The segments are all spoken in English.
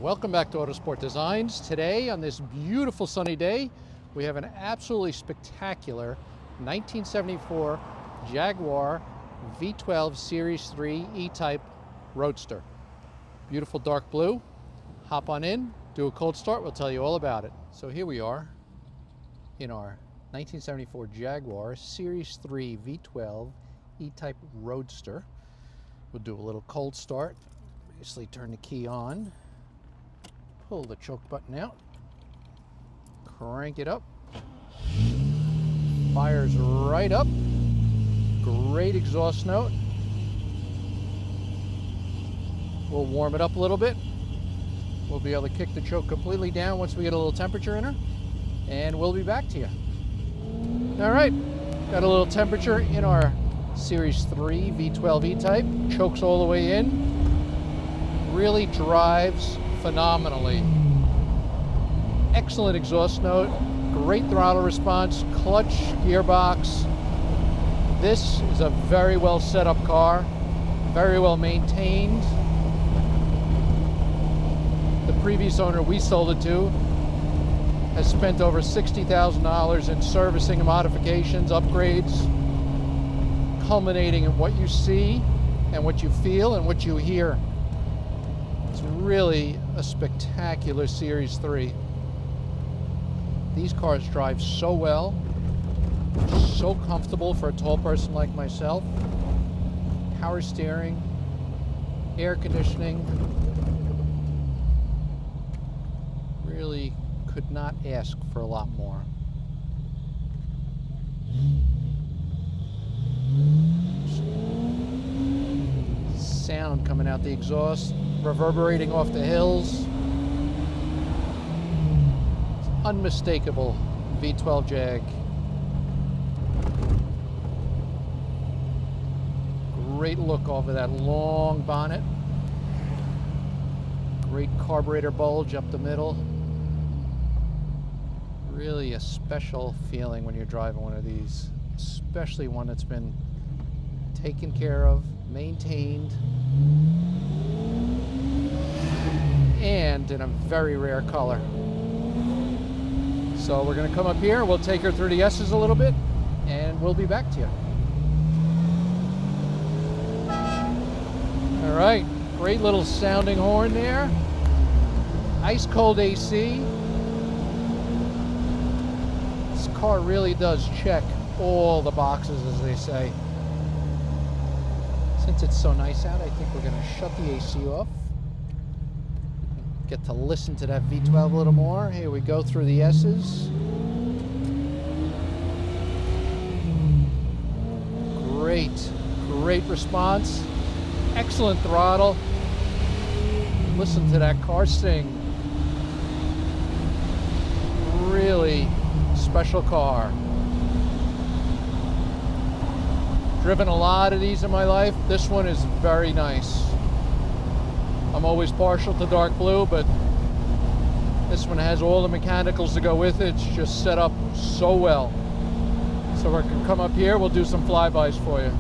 Welcome back to Autosport Designs. Today, on this beautiful sunny day, we have an absolutely spectacular 1974 Jaguar V12 Series 3 E-type Roadster. Beautiful dark blue. Hop on in, do a cold start, we'll tell you all about it. So here we are in our 1974 Jaguar Series 3 V12 E-type Roadster. We'll do a little cold start. Basically turn the key on. Pull the choke button out, crank it up, fires right up, great exhaust note. We'll warm it up a little bit. We'll be able to kick the choke completely down once we get a little temperature in her, and we'll be back to you. All right, got a little temperature in our Series 3 V12 E-type, chokes all the way in, really drives phenomenally. Excellent exhaust note, great throttle response, clutch, gearbox. This is a very well set up car, very well maintained. The previous owner we sold it to has spent over $60,000 in servicing and modifications, upgrades, culminating in what you see and what you feel and what you hear. It's really a spectacular Series 3. These cars drive so well, so comfortable for a tall person like myself. Power steering, air conditioning. Really could not ask for a lot more. Sound coming out the exhaust, reverberating off the hills. It's unmistakable V12 Jag. Great look over that long bonnet. Great carburetor bulge up the middle. Really a special feeling when you're driving one of these, especially one that's been taken care of, maintained, and in a very rare color. So we're going to come up here, we'll take her through the S's a little bit, and we'll be back to you. All right, great little sounding horn there. Ice cold AC. This car really does check all the boxes, as they say. Since it's so nice out, I think we're going to shut the AC off. Get to listen to that V12 a little more. Here we go through the S's. Great response. Excellent throttle. Listen to that car sing. Really special car. Driven a lot of these in my life. This one is very nice. I'm always partial to dark blue, but this one has all the mechanicals to go with it. It's just set up so well. So we're gonna come up here, we'll do some flybys for you.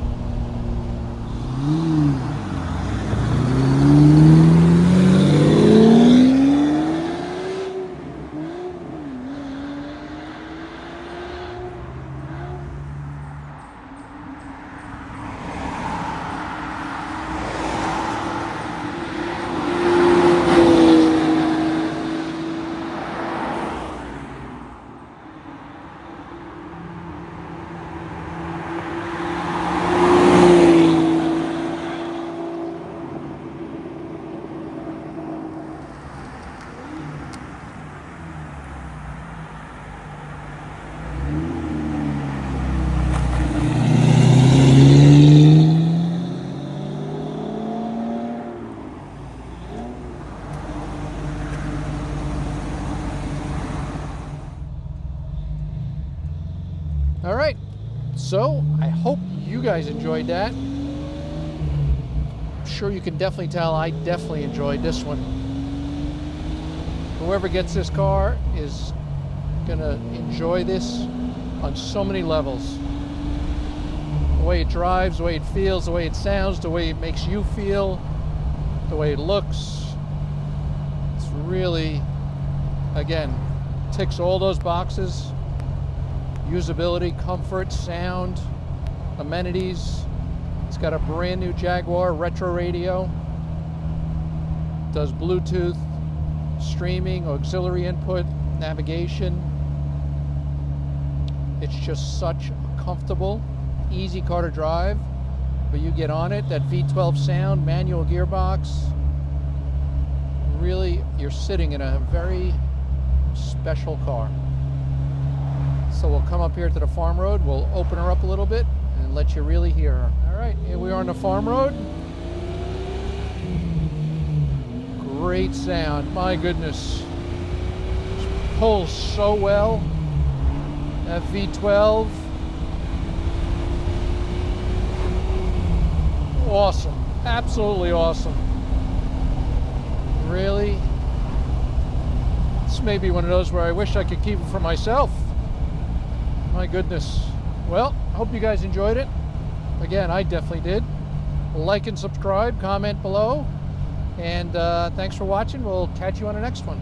All right, so I hope you guys enjoyed that. I'm sure you can definitely tell I definitely enjoyed this one. Whoever gets this car is gonna enjoy this on so many levels. The way it drives, the way it feels, the way it sounds, the way it makes you feel, the way it looks. It's really, again, ticks all those boxes. Usability, comfort, sound, amenities. It's got a brand new Jaguar retro radio. Does Bluetooth, streaming, auxiliary input, navigation. It's just such a comfortable, easy car to drive. But you get on it, that V12 sound, manual gearbox. Really, you're sitting in a very special car. So we'll come up here to the farm road. We'll open her up a little bit and let you really hear her. All right, here we are on the farm road. Great sound, my goodness. Pulls so well. That V12. Awesome, absolutely awesome. Really, this may be one of those where I wish I could keep it for myself. My goodness. Well, I hope you guys enjoyed it. Again, I definitely did. Like and subscribe, comment below, and thanks for watching. We'll catch you on the next one.